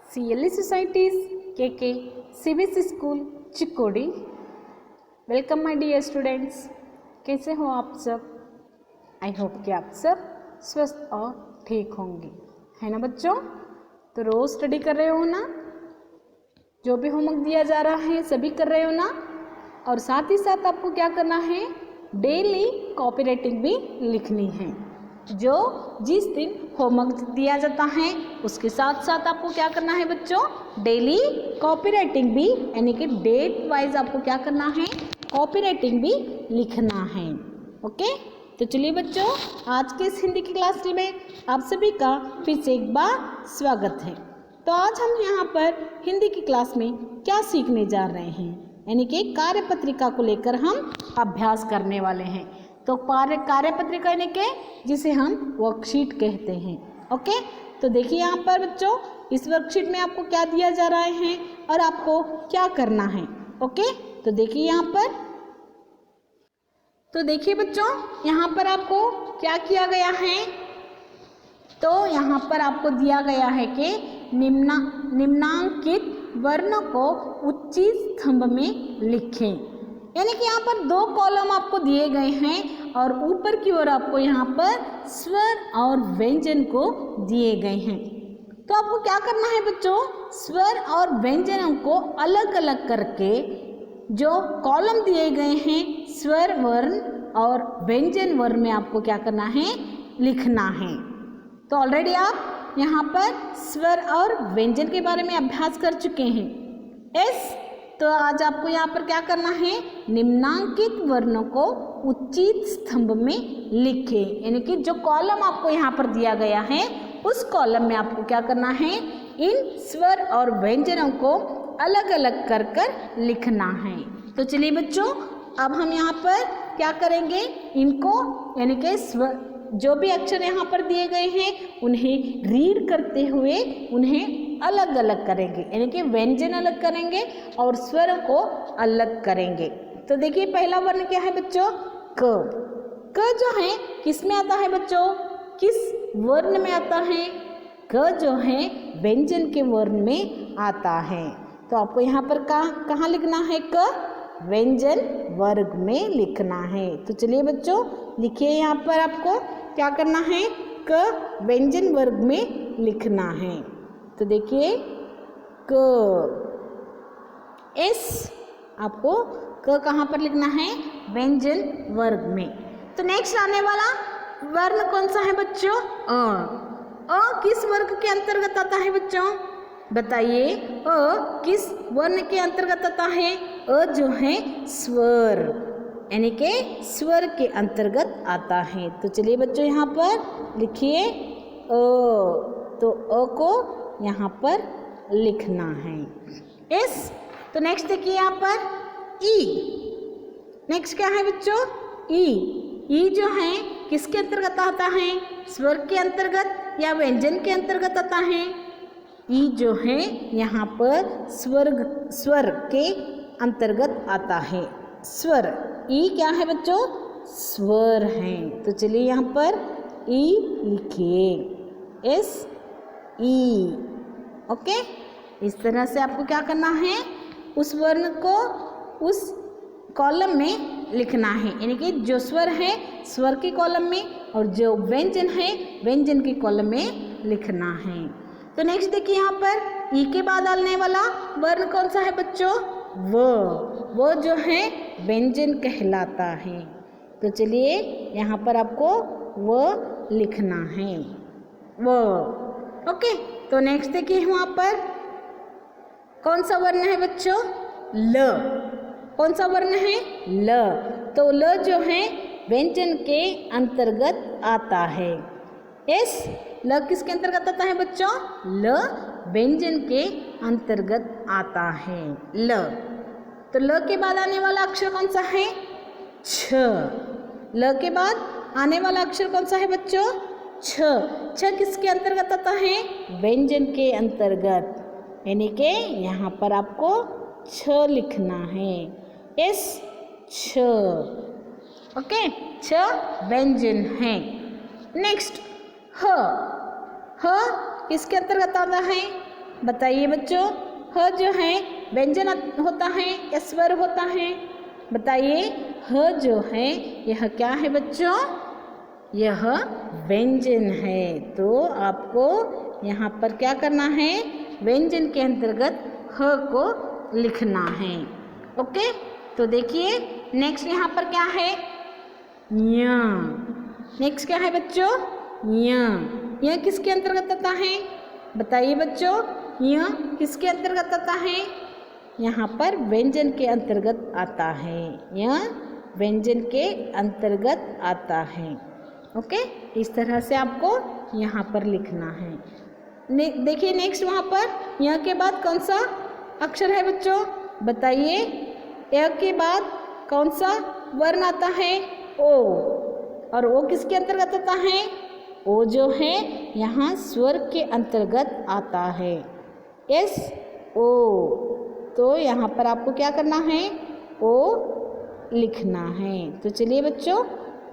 CLE Societies KK CBSE school Chikodi. Welcome my dear students, कैसे हो आप सब। आई होप कि आप सब स्वस्थ और ठीक होंगे, है ना बच्चों। तो रोज़ स्टडी कर रहे हो ना, जो भी होमवर्क दिया जा रहा है सभी कर रहे हो ना। और साथ ही साथ आपको क्या करना है, डेली कॉपी राइटिंग भी लिखनी है। जो जिस दिन होमवर्क दिया जाता है उसके साथ साथ आपको क्या करना है बच्चों, डेली कॉपी राइटिंग भी, यानी कि डेट वाइज आपको क्या करना है, कॉपी राइटिंग भी लिखना है। ओके, तो चलिए बच्चों, आज के इस हिंदी की क्लास में आप सभी का फिर से एक बार स्वागत है। तो आज हम यहाँ पर हिंदी की क्लास में क्या सीखने जा रहे हैं, यानी कि कार्यपत्रिका को लेकर हम अभ्यास करने वाले हैं। तो कार्यपत्रिका यानी कि जिसे हम वर्कशीट कहते हैं। ओके, तो देखिए यहाँ पर बच्चों, इस वर्कशीट में आपको क्या दिया जा रहा है और आपको क्या करना है। ओके, तो देखिए यहाँ पर, तो देखिए बच्चों, यहाँ पर आपको क्या किया गया है। तो यहाँ पर आपको दिया गया है कि निम्नांकित वर्णों को उच्चित स्तंभ में लिखें। यानी कि यहाँ पर दो कॉलम आपको दिए गए हैं और ऊपर की ओर आपको यहाँ पर स्वर और व्यंजन को दिए गए हैं। तो आपको क्या करना है बच्चों, स्वर और व्यंजनों को अलग अलग करके जो कॉलम दिए गए हैं स्वर वर्ण और व्यंजन वर्ण में आपको क्या करना है, लिखना है। तो ऑलरेडी आप यहाँ पर स्वर और व्यंजन के बारे में अभ्यास कर चुके हैं। तो आज आपको यहाँ पर क्या करना है, निम्नांकित वर्णों को उचित स्तंभ में लिखें। यानी कि जो कॉलम आपको यहाँ पर दिया गया है उस कॉलम में आपको क्या करना है, इन स्वर और व्यंजनों को अलग अलग कर कर लिखना है। तो चलिए बच्चों, अब हम यहाँ पर क्या करेंगे, इनको यानी कि स्वर, जो भी अक्षर यहाँ पर दिए गए हैं उन्हें रीड करते हुए उन्हें अलग अलग करेंगे, यानी कि व्यंजन अलग करेंगे और स्वर को अलग करेंगे। तो देखिए पहला वर्ण क्या है बच्चों, क जो है किस में आता है बच्चों, किस वर्ण में आता है, क जो है व्यंजन के वर्ण में आता है। तो आपको यहाँ पर कहाँ लिखना है, क व्यंजन वर्ग में लिखना है। तो चलिए बच्चों लिखिए, यहाँ पर आपको क्या करना है, क व्यंजन वर्ग में लिखना है। तो देखिए क, एस आपको क कहाँ पर लिखना है, व्यंजन वर्ग में। तो नेक्स्ट आने वाला वर्ण कौन सा है बच्चों, अ किस वर्ग के अंतर्गत आता है बच्चों, बताइए। अ किस वर्ण के अंतर्गत आता है, अ जो है स्वर, यानी कि स्वर के अंतर्गत आता है। तो चलिए बच्चों यहाँ पर लिखिए अ, तो अ को यहाँ पर लिखना है। एस, तो नेक्स्ट देखिए यहाँ पर ई। नेक्स्ट क्या है बच्चों, ई जो है किसके अंतर्गत आता है, स्वर के अंतर्गत या व्यंजन के अंतर्गत आता है। ई जो है यहाँ पर स्वर के अंतर्गत आता है। स्वर, ई क्या है बच्चों, स्वर है। तो चलिए यहाँ पर ई लिखिए, एस ई। ओके, इस तरह से आपको क्या करना है, उस वर्ण को उस कॉलम में लिखना है, यानी कि जो स्वर है स्वर के कॉलम में और जो व्यंजन है व्यंजन के कॉलम में लिखना है। तो नेक्स्ट देखिए यहाँ पर ई के बाद आने वाला वर्ण कौन सा है बच्चों, वो जो है व्यंजन कहलाता है। तो चलिए यहाँ पर आपको वो लिखना है, वो। ओके, तो नेक्स्ट देखिए वहाँ पर कौन सा वर्ण है बच्चों, ल। कौन सा वर्ण है, ल। तो ल जो है व्यंजन के अंतर्गत आता है। एस, ल किसके अंतर्गत आता है बच्चों, ल व्यंजन के अंतर्गत आता है, ल। तो ल के बाद आने वाला अक्षर कौन सा है, छ। ल के बाद आने वाला अक्षर कौन सा है बच्चों, छ किसके अंतर्गत आता है, व्यंजन के अंतर्गत, यानी कि यहाँ पर आपको छ लिखना है, एस छ। ओके, छ व्यंजन है। नेक्स्ट ह किसके अंतर्गत आता है, बताइए बच्चों, ह जो है व्यंजन होता है या स्वर होता है? बताइए, ह जो है यह क्या है बच्चों? यह व्यंजन है। तो आपको यहाँ पर क्या करना है? व्यंजन के अंतर्गत ह को लिखना है। ओके, तो देखिए नेक्स्ट यहाँ पर क्या है? य। नेक्स्ट क्या है बच्चों? य। य किसके अंतर्गत आता है? बताइए बच्चों, य किसके अंतर्गत आता है? यहाँ पर व्यंजन के अंतर्गत आता है। यह व्यंजन के अंतर्गत आता है। ओके, इस तरह से आपको यहाँ पर लिखना है। देखिए नेक्स्ट वहाँ पर य के बाद कौन सा अक्षर है बच्चों? बताइए, य के बाद कौन सा वर्ण आता है? ओ। और ओ किसके अंतर्गत आता है? ओ जो है यहाँ स्वर के अंतर्गत आता है। S O. तो यहाँ पर आपको क्या करना है? ओ लिखना है। तो चलिए बच्चों,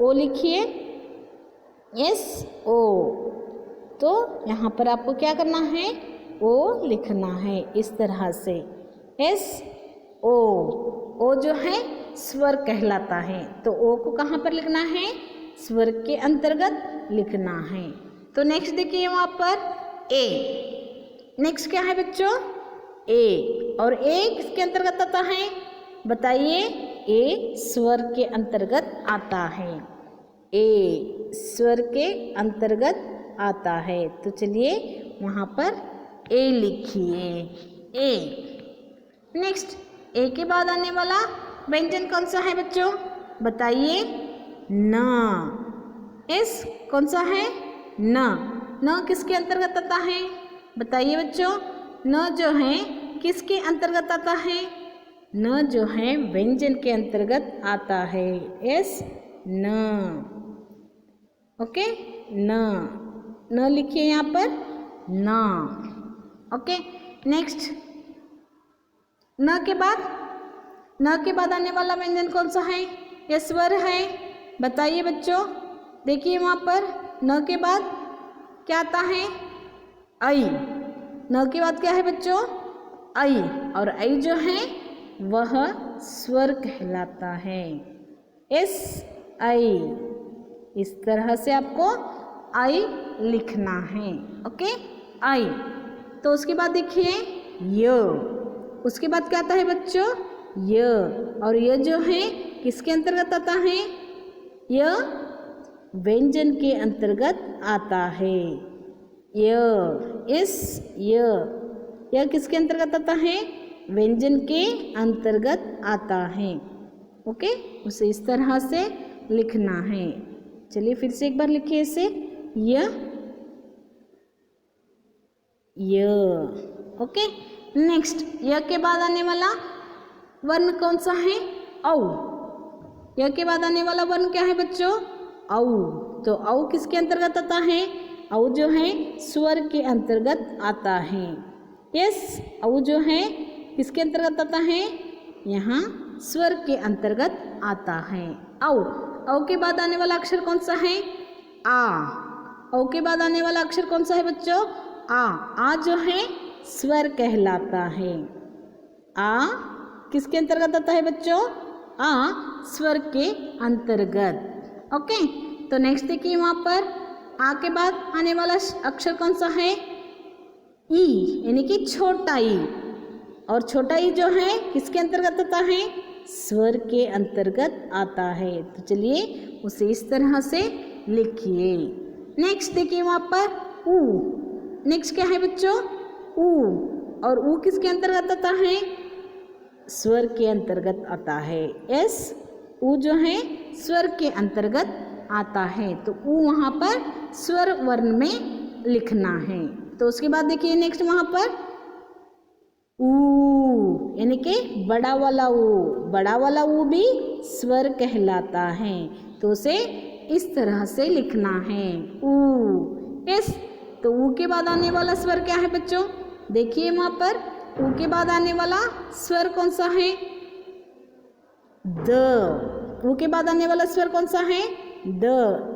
ओ लिखिए, एस ओ। तो यहाँ पर आपको क्या करना है? ओ लिखना है इस तरह से, एस ओ। ओ जो है स्वर कहलाता है, तो ओ को कहाँ पर लिखना है? स्वर के अंतर्गत लिखना है। तो नेक्स्ट देखिए वहाँ पर ए। नेक्स्ट क्या है बच्चों? ए। और ए किसके अंतर्गत आता है? बताइए, ए स्वर के अंतर्गत आता है। ए स्वर के अंतर्गत आता है। तो चलिए वहाँ पर ए लिखिए, ए। नेक्स्ट ए के बाद आने वाला व्यंजन कौन सा है बच्चों? बताइए, न। एस कौन सा है? न। न किसके अंतर्गत आता है? बताइए बच्चों, न जो है किसके अंतर्गत आता है? न जो है व्यंजन के अंतर्गत आता है। एस न। ओके, न लिखिए यहाँ पर, न। ओके, नेक्स्ट न के बाद आने वाला व्यंजन कौन सा है? यह स्वर है। बताइए बच्चों, देखिए वहाँ पर न के बाद क्या आता है? आई। न के बाद क्या है बच्चों? आई। और आई जो है वह स्वर कहलाता है। S I. इस तरह से आपको आई लिखना है। ओके, आई। तो उसके बाद देखिए य। उसके बाद क्या आता है बच्चों? य। और य जो है किसके अंतर्गत आता है? य व्यंजन के अंतर्गत आता है। य। इस य किसके अंतर्गत आता है? व्यंजन के अंतर्गत आता है। ओके, उसे इस तरह से लिखना है। चलिए फिर से एक बार लिखिए इसे, य। ओके, नेक्स्ट य के बाद आने वाला वर्ण कौन सा है? औ। य के बाद आने वाला वर्ण क्या है बच्चों? औ। तो औ किसके अंतर्गत आता है? औ जो है स्वर के अंतर्गत आता है। यस, औ जो है किसके अंतर्गत आता है? यहाँ स्वर के अंतर्गत आता है। औ। औ के बाद आने वाला अक्षर कौन सा है? आ। औ के बाद आने वाला अक्षर कौन सा है बच्चों? आ। आ जो है स्वर कहलाता है। आ किसके अंतर्गत आता है बच्चों? आ स्वर के अंतर्गत। ओके, तो नेक्स्ट देखिए वहाँ पर आ के बाद आने वाला अक्षर कौन सा है? ई, यानी कि छोटा ई। और छोटा ई जो है किसके अंतर्गत आता है? स्वर के अंतर्गत आता है। तो चलिए उसे इस तरह से लिखिए। नेक्स्ट देखिए वहाँ पर ऊ। नेक्स्ट क्या है बच्चों? ऊ। और ऊ किसके अंतर्गत आता है? स्वर के अंतर्गत आता है। एस ऊ जो है स्वर के अंतर्गत आता है। तो ऊ वहाँ पर स्वर वर्ण में लिखना है। तो उसके बाद देखिए नेक्स्ट वहाँ पर ऊ, यानी कि बड़ा वाला ऊ। बड़ा वाला ऊ भी स्वर कहलाता है। तो उसे इस तरह से लिखना है, ऊ। यस, तो ऊ के बाद आने वाला स्वर क्या है बच्चों? देखिए वहाँ पर ऊ के बाद आने वाला स्वर कौन सा है? द। ऊ के बाद आने वाला स्वर कौन सा है? द।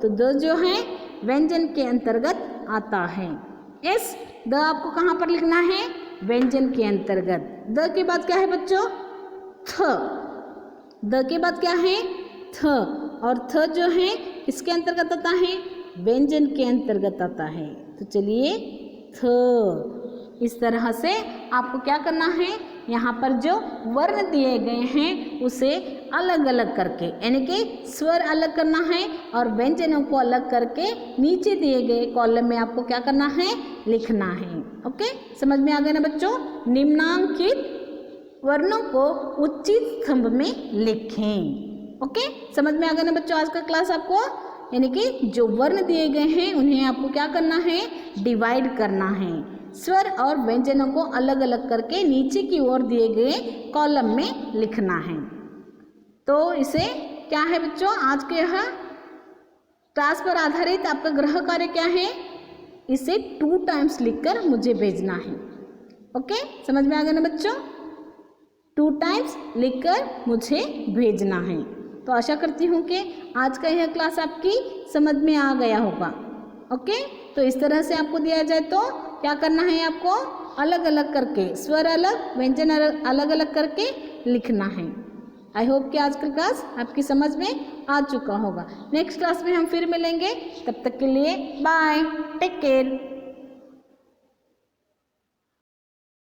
तो द जो है व्यंजन के अंतर्गत आता है। यस, द आपको कहाँ पर लिखना है? व्यंजन के अंतर्गत। द के बाद क्या है बच्चों? थ। द के बाद क्या है? थ। और थ जो है किसके अंतर्गत आता है? व्यंजन के अंतर्गत आता है। तो चलिए थ। इस तरह से आपको क्या करना है, यहाँ पर जो वर्ण दिए गए हैं उसे अलग अलग करके, यानी कि स्वर अलग करना है और व्यंजनों को अलग करके नीचे दिए गए कॉलम में आपको क्या करना है? लिखना है। ओके, समझ में आ गया ना बच्चों? निम्नांकित वर्णों को उचित स्तंभ में लिखें। ओके, समझ में आ गया ना बच्चों आज का क्लास आपको? यानी कि जो वर्ण दिए गए हैं उन्हें आपको क्या करना है? डिवाइड करना है। स्वर और व्यंजनों को अलग अलग करके नीचे की ओर दिए गए कॉलम में लिखना है। तो इसे क्या है बच्चों, आज के यह क्लास पर आधारित आपका गृह कार्य क्या है? इसे 2 टाइम्स लिखकर मुझे भेजना है। ओके, समझ में आ गया ना बच्चों? 2 टाइम्स लिखकर मुझे भेजना है। तो आशा करती हूँ कि आज का यह क्लास आपकी समझ में आ गया होगा। ओके, तो इस तरह से आपको दिया जाए तो क्या करना है? आपको अलग अलग करके, स्वर अलग, व्यंजन अलग अलग करके लिखना है। आई होप कि आज का क्लास आपकी समझ में आ चुका होगा। नेक्स्ट क्लास में हम फिर मिलेंगे, तब तक के लिए बाय, टेक केयर।